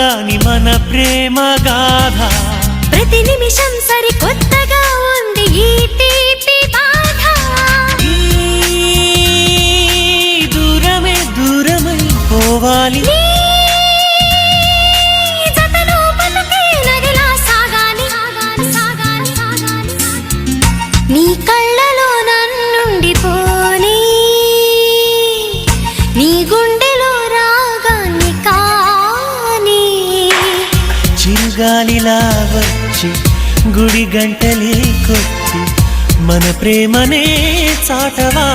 రాని మన ప్రేమ గాథ ప్రతి నిమిషం సరికొత్తగా ఉంది ఈ తీపి బాధ దూరమే దూరమై పోవాలి నీ కళ్ళలో నన్నుండిపోని నీ గుండెలో రాగాన్ని కాని చిరుగాలిలా వచ్చి గుడి గంటలే కొట్టి మన ప్రేమనే చాటవా